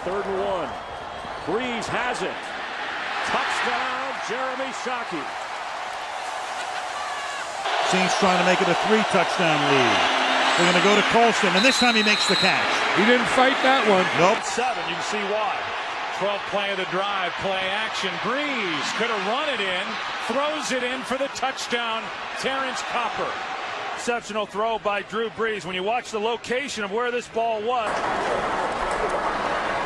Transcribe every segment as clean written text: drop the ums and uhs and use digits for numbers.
3rd and 1. Brees has it. Touchdown, Jeremy Shockey. Saints trying to make it a 3-touchdown lead. They're going to go to Colston, and this time he makes the catch. He didn't fight that one. Nope. 7, you can see why. 12th play of the drive, play action. Brees could have run it in, throws it in for the touchdown. Terrence Copper. Exceptional throw by Drew Brees. When you watch the location of where this ball was.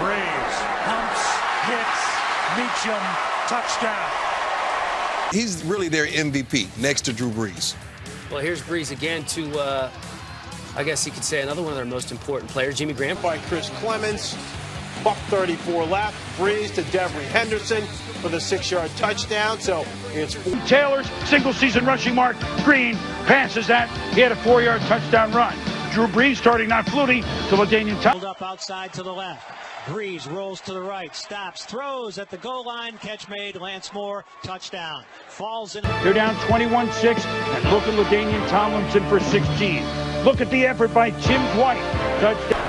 Brees humps, hits, Meacham, touchdown. He's really their MVP next to Drew Brees. Well, here's Brees again to, I guess you could say, another one of their most important players, Jimmy Graham. By Chris Clements, $134 left. Brees to Devery Henderson for the 6-yard touchdown. So it's Taylor's single-season rushing mark. Green passes that. He had a 4-yard touchdown run. Drew Brees starting not Flutie to LaDainian Tomlinson. Up outside to the left. Brees rolls to the right, stops, throws at the goal line, catch made, Lance Moore, touchdown. Falls in. They're down 21-6, and look at LaDainian Tomlinson for 16. Look at the effort by Jim Dwight. Touchdown.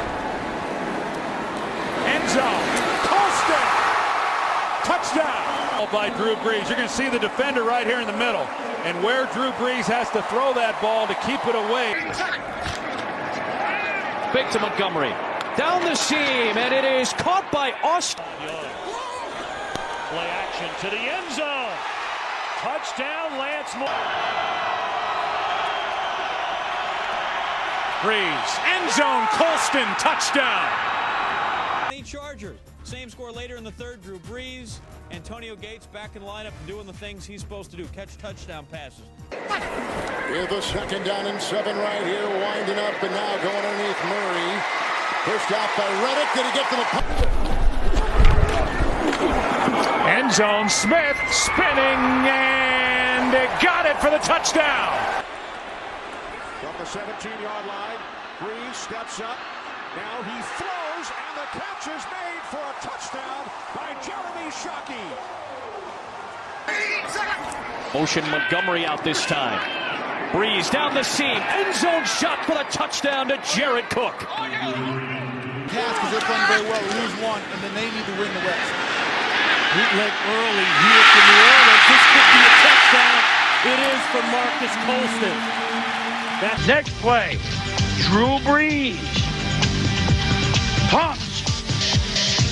End zone. Colston. Touchdown. By Drew Brees. You're going to see the defender right here in the middle. And where Drew Brees has to throw that ball to keep it away. Big to Montgomery. Down the seam, and it is caught by Austin. Play action to the end zone. Touchdown, Lance Moore. Brees, end zone, Colston, touchdown. Chargers. Same score later in the 3rd. Drew Brees, Antonio Gates back in the lineup and doing the things he's supposed to do, catch touchdown passes. Here's the 2nd down and 7 right here, winding up and now going underneath Murray. Pushed out by Reddick. Did he get to the End zone, Smith spinning and got it for the touchdown. From the 17-yard line, Brees steps up. Now he throws, and the catch is made for a touchdown by Jeremy Shockey. Motion Montgomery out this time. Brees down the seam, end zone shot for the touchdown to Jared Cook. Pass because they're playing very well. Lose one, and then they need to win the rest. Bootleg early here for New Orleans. This could be a touchdown. It is for Marcus Colston. Next play, Drew Brees. Pumps.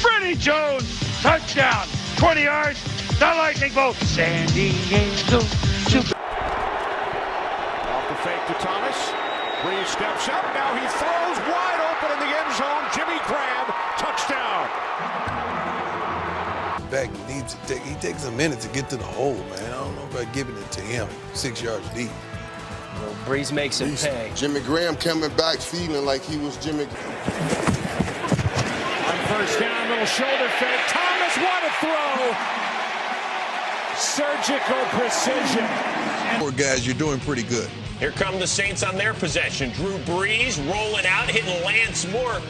Freddie Jones, touchdown. 20 yards. The Lightning bolt. San Diego Super. Off the fake to Thomas. Brees steps up. Now he throws wide open in the end zone. Jimmy Graham, touchdown. Back needs to he takes a minute to get to the hole, man. I don't know about giving it to him 6 yards deep. Well, Brees makes him pay. Jimmy Graham coming back feeling like he was Jimmy. On 1st down, little shoulder fake. Thomas, what a throw! Surgical precision. Poor guys, you're doing pretty good. Here come the Saints on their possession. Drew Brees rolling out, hitting Lance Moore.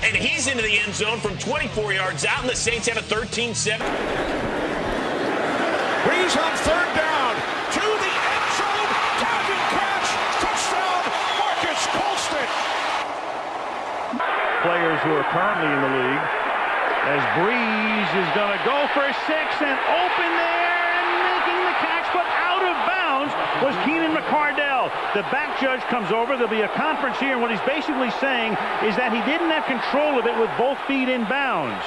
And he's into the end zone from 24 yards out, and the Saints have a 13-7. Brees on 3rd down. To the end zone. Diving catch. Touchdown. Marcus Colston. Players who are currently in the league. As Brees is going to go for 6 and open there and making the catch, but out of bounds was Keenan McCardell. The back judge comes over. There'll be a conference here, and what he's basically saying is that he didn't have control of it with both feet in bounds.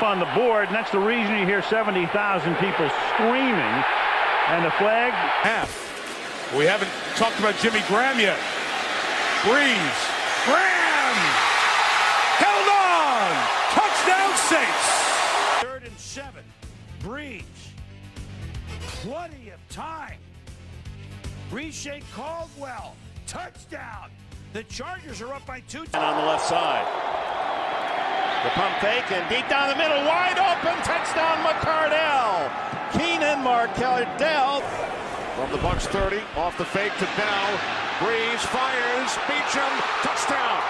On the board, and that's the reason you hear 70,000 people screaming. And the flag. Half. We haven't talked about Jimmy Graham yet. Brees. Graham! Held on! Touchdown Saints! 3rd and 7. Brees. Plenty of time. Reshape Caldwell. Touchdown. The Chargers are up by 2. And on the left side. The pump fake and deep down the middle, wide open, touchdown McCardell. Keenan McCardell. From the Bucs 30, off the fake to now. Brees fires, Meacham, touchdown.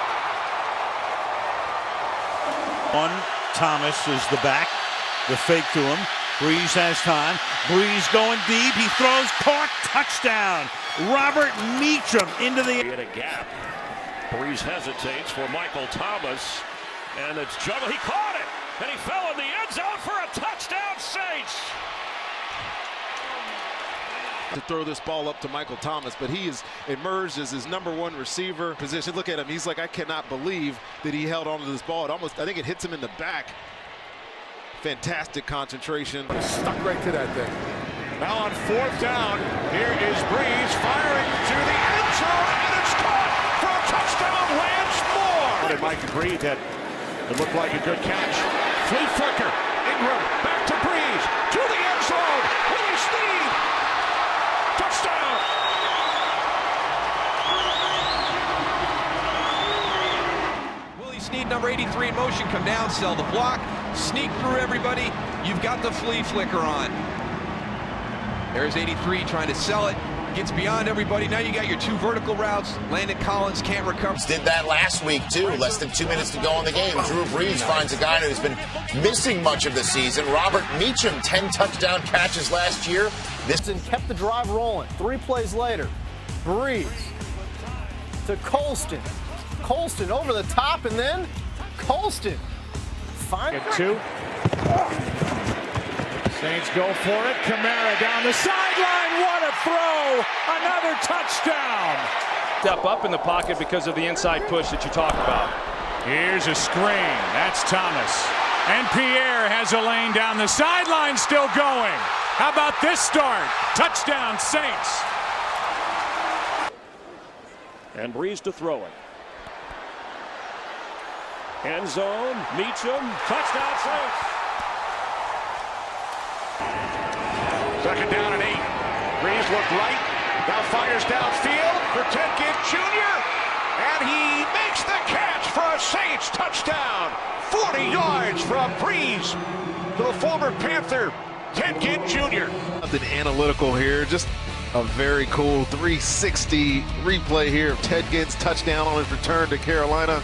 Thomas is the back. The fake to him. Brees has time. Brees going deep. He throws, caught, touchdown. Robert Meacham into the. He had a gap. Brees hesitates for Michael Thomas. And it's juggle. He caught it, and he fell in the end zone for a touchdown, Saints. To throw this ball up to Michael Thomas, but he is emerged as his #1 receiver position. Look at him. He's like, I cannot believe that he held on to this ball. I think it hits him in the back. Fantastic concentration. Stuck right to that thing. Now on 4th down, here is Brees firing to the end zone, and it's caught for a touchdown, Lance Moore. And Mike agreed that it looked like a good catch. Flea flicker, Ingram, back to Brees, to the end zone, Willie Snead, touchdown. Willie Snead, number 83 in motion, come down, sell the block, sneak through everybody. You've got the flea flicker on. There's 83 trying to sell it. Gets beyond everybody. Now you got your 2 vertical routes. Landon Collins can't recover. Did that last week, too. Less than 2 minutes to go in the game. Drew Brees finds a guy who's been missing much of the season. Robert Meacham, 10 touchdown catches last year. This and kept the drive rolling. 3 plays later, Brees to Colston. Colston over the top, and then Colston. Fine. 2. Saints go for it. Kamara down the sideline. What a throw! Another touchdown. Step up in the pocket because of the inside push that you talk about. Here's a screen. That's Thomas. And Pierre has a lane down the sideline, still going. How about this start? Touchdown, Saints. And Brees to throw it. End zone. Meacham. Touchdown, Saints. 2nd down and 8. Brees looked right. Now fires downfield for Ted Ginn Jr. And he makes the catch for a Saints touchdown. 40 yards from Brees to the former Panther, Ted Ginn Jr. Nothing analytical here. Just a very cool 360 replay here of Ted Ginn's touchdown on his return to Carolina.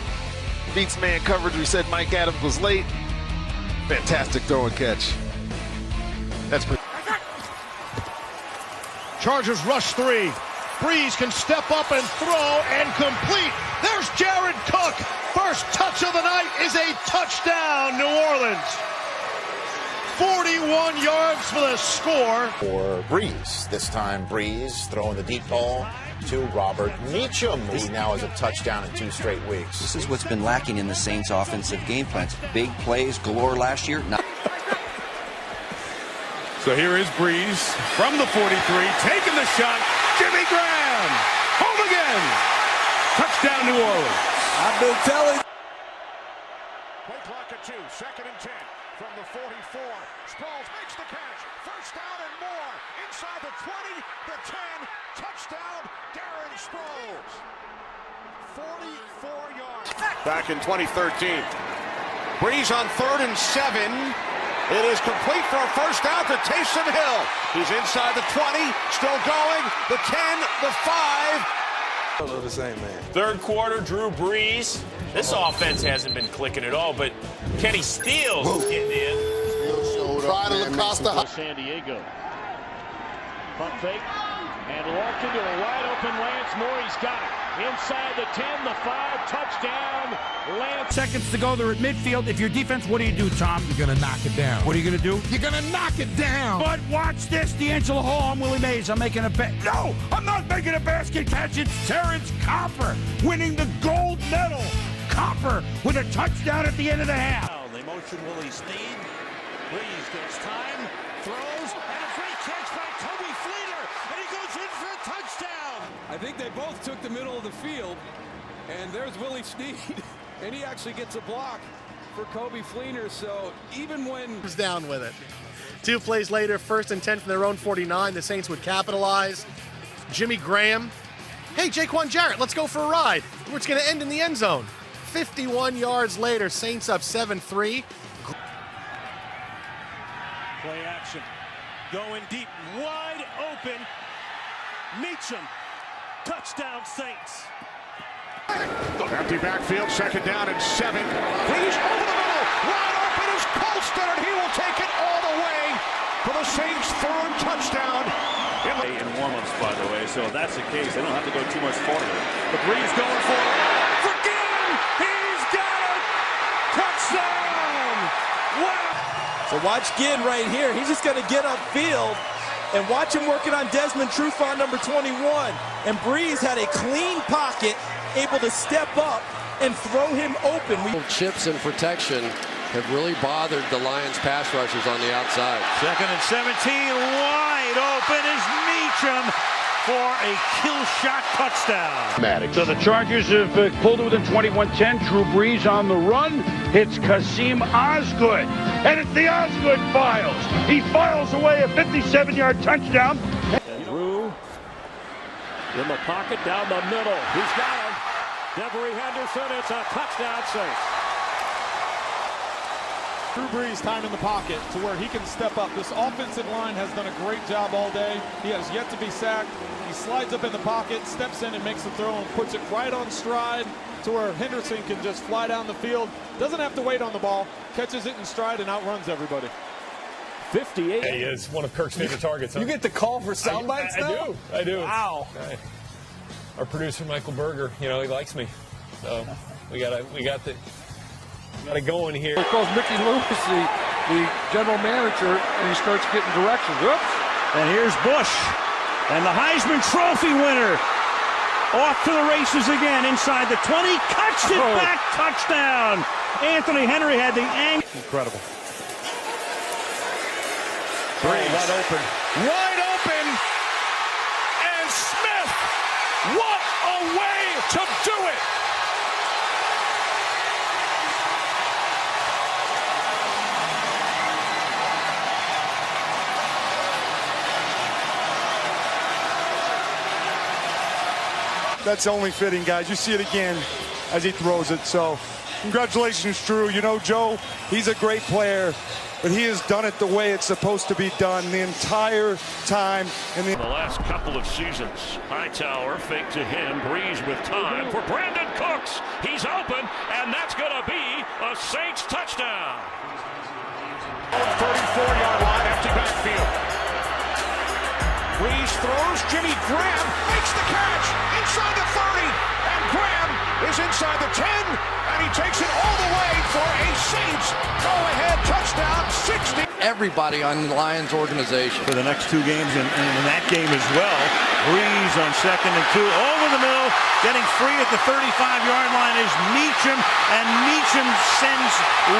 Beats man coverage. We said Mike Adams was late. Fantastic throw and catch. That's pretty. Chargers rush 3. Brees can step up and throw and complete. There's Jared Cook. First touch of the night is a touchdown, New Orleans. 41 yards for the score. For Brees. This time Brees throwing the deep ball to Robert Meacham, who now has a touchdown in 2 straight weeks. This is what's been lacking in the Saints' offensive game plans. Big plays galore last year. So here is Brees from the 43, taking the shot. Jimmy Graham, home again. Touchdown, New Orleans. I've been telling. Play clock at 2, 2nd and 10 from the 44. Sproles makes the catch. 1st down and more. Inside the 20, the 10. Touchdown, Darren Sproles. 44 yards. Back in 2013. Brees on 3rd and 7. It is complete for a 1st down to Taysom Hill. He's inside the 20, still going. The 10, the 5. I don't know the same man. 3rd quarter, Drew Brees. This offense hasn't been clicking at all, but Kenny Steele's getting in. Try to Lacosta. San Diego. Pump fake. And Walton to a wide open Lance Moore. He's got it. Inside the 10, the 5, touchdown, Lance. Seconds to go. They're at midfield. If you're defense, what do, Tom? You're going to knock it down. What are you going to do? You're going to knock it down. But watch this. D'Angelo Hall. I'm Willie Mays. I'm making a bet. No, I'm not making a basket catch. It's Terrence Copper winning the gold medal. Copper with a touchdown at the end of the half. They motion Willie Snead. Brees gets time, throws, and a great catch by Toby Fleeter, and he goes in for a touchdown. I think they both took the middle of the field, and there's Willie Snead, and he actually gets a block for Kobe Fleener. So even when was down with it. 2 plays later, 1st and 10 from their own 49, the Saints would capitalize. Jimmy Graham, hey, Jaquan Jarrett, let's go for a ride. It's going to end in the end zone. 51 yards later, Saints up 7-3. Play action, going deep, wide open. Meacham, touchdown Saints. Empty backfield, 2nd down and 7. Brees over the middle, wide open is Colston, and he will take it all the way for the Saints' 3rd touchdown. In warm-ups, by the way, so if that's the case, they don't have to go too much farther. The Brees going for it. For Ginn! He's got it! touchdown! Wow! So watch Ginn right here. He's just going to get upfield and watch him working on Desmond Trufant, number 21. And Brees had a clean pocket, able to step up and throw him open. Chips and protection have really bothered the Lions pass rushers on the outside. 2nd and 17, wide open is Meacham for a kill shot touchdown. So the Chargers have pulled within 21-10. Drew Brees on the run. Hits Kasim Osgood. And it's the Osgood files. He files away a 57-yard touchdown. And Drew in the pocket down the middle. He's got him. Devery Henderson. It's a touchdown, Saints. Drew Brees time in the pocket to where he can step up. This offensive line has done a great job all day. He has yet to be sacked. He slides up in the pocket, steps in and makes the throw and puts it right on stride to where Henderson can just fly down the field. Doesn't have to wait on the ball. Catches it in stride and outruns everybody. 58. He is one of Kirk's favorite targets. You get the call for sound bites now? I do. Wow. Our producer, Michael Berger, he likes me. So we got it going here. He calls Mickey Lewis the general manager, and he starts getting directions. Oops. And here's Bush. And the Heisman Trophy winner off to the races again inside the 20. Cuts it back. Touchdown. Anthony Henry had the angle. Incredible. Brees. Wide open. Wide open. And Smith. What a way to do it. That's only fitting, guys. You see it again as he throws it. So congratulations, Drew. You know, Joe, he's a great player, but he has done it the way it's supposed to be done the entire time. In the last couple of seasons, Hightower fake to him. Brees with time for Brandon Cooks. He's open, and that's going to be a Saints touchdown. 34-yard line, empty backfield. Brees throws, Jimmy Graham makes the catch inside the 30, and Graham is inside the 10, and he takes it all the way for a Saints go-ahead touchdown, 60. Everybody on the Lions organization. For the next two games and in that game as well. Brees on 2nd and 2, over the middle, getting free at the 35-yard line is Meacham, and Meacham sends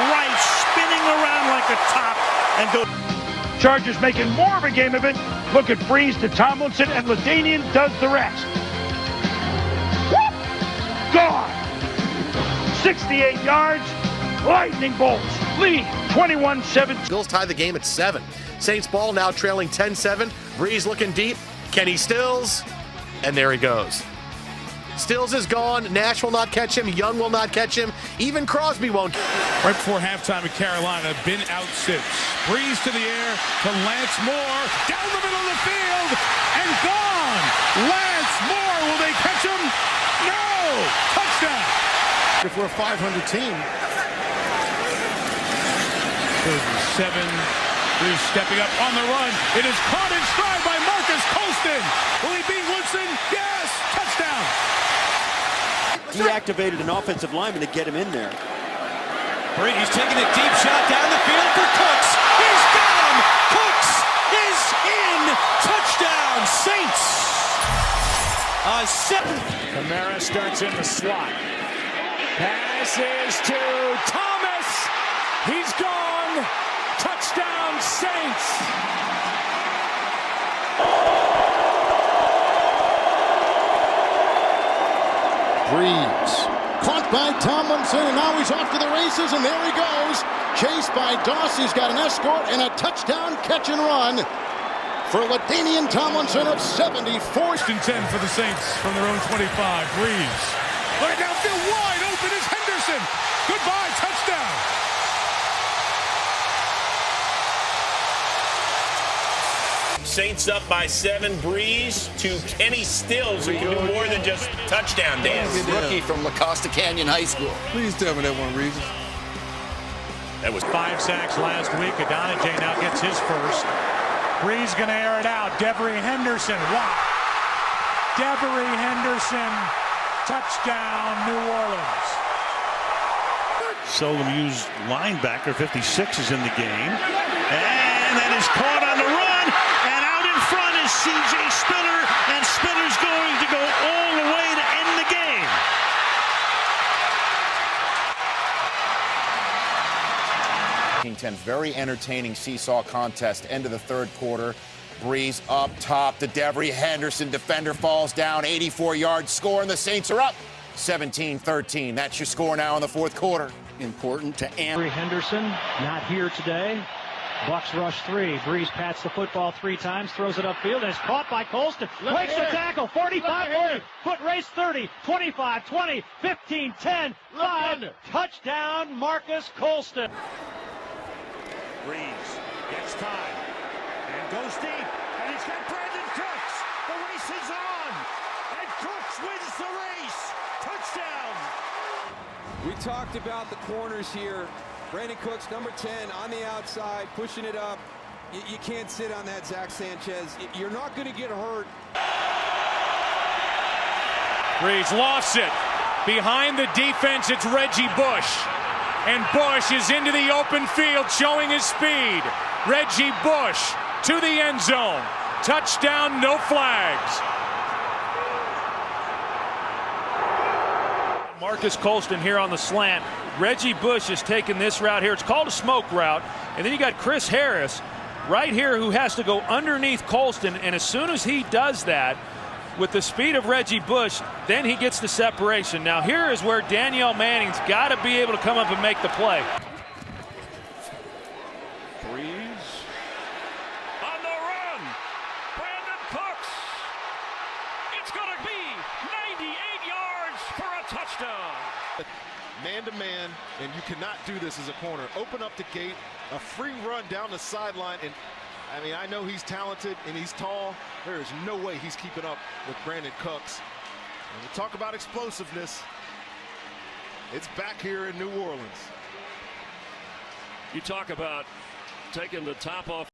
right, spinning around like a top, and goes. Chargers making more of a game of it. Look at Brees to Tomlinson, and LaDainian does the rest. Whoop! Gone. 68 yards. Lightning bolts. Lead 21-7. Bills tie the game at 7. Saints ball now trailing 10-7. Brees looking deep. Kenny Stills. And there he goes. Stills is gone. Nash will not catch him. Young will not catch him. Even Crosby won't. Right before halftime in Carolina, been out since. Brees to the air to Lance Moore. Down the middle of the field and gone. Lance Moore, will they catch him? No! Touchdown. If we're a 500 team. 7. Brees stepping up on the run. It is caught in stride by Marcus Colston. Will he beat Woodson? Yes! Touchdown. Deactivated an offensive lineman to get him in there. Brees taking a deep shot down the field for Cooks. He's got him. Cooks is in. Touchdown, Saints. Kamara starts in the slot. Passes to Thomas. He's gone. Touchdown, Saints. Brees caught by Tomlinson, and now he's off to the races, and there he goes. Chased by Doss, he's got an escort and a touchdown catch and run for LaDainian Tomlinson of 74. 4th and 10 for the Saints from their own 25. Brees. Right downfield, wide open is Henderson. Goodbye, touchdown. Saints up by 7. Brees to Kenny Stills, who can do more than just touchdown dance. Rookie from La Costa Canyon High School. Please tell me that one, Regis. That was 5 sacks last week. Adonijay now gets his first. Brees going to air it out. Devery Henderson. Wow. Devery Henderson. Touchdown, New Orleans. Seldom used linebacker. 56 is in the game. And that is caught on the run. And out in front is C.J. Spiller. And Spiller's going to go all the way to end the game. Very entertaining seesaw contest. End of the third quarter. Brees up top to Devery Henderson. Defender falls down. 84-yard score, and the Saints are up 17-13. That's your score now in the fourth quarter. Important to Devery Henderson, not here today. Bucks rush 3. Brees pats the football 3 times, throws it upfield, and it's caught by Colston. Breaks the tackle. 45, 40. Foot race 30, 25, 20, 15, 10, 5. Touchdown, Marcus Colston. Brees gets time and goes deep, and he's got Brandon Cooks. The race is on, and Cooks wins the race. Touchdown. We talked about the corners here. Brandon Cooks, number 10, on the outside, pushing it up. You can't sit on that, Zach Sanchez. You're not going to get hurt. Brees lost it. Behind the defense, it's Reggie Bush. And Bush is into the open field, showing his speed. Reggie Bush to the end zone. Touchdown, no flags. Marcus Colston here on the slant. Reggie Bush is taking this route here. It's called a smoke route. And then you got Chris Harris right here who has to go underneath Colston. And as soon as he does that, with the speed of Reggie Bush, then he gets the separation. Now here is where Danielle Manning's got to be able to come up and make the play. Brees on the run. Brandon Cooks. It's going to be 98 yards for a touchdown. Man-to-man, and you cannot do this as a corner. Open up the gate, a free run down the sideline, and I mean, I know he's talented and he's tall. There is no way he's keeping up with Brandon Cooks. And we talk about explosiveness. It's back here in New Orleans. You talk about taking the top off.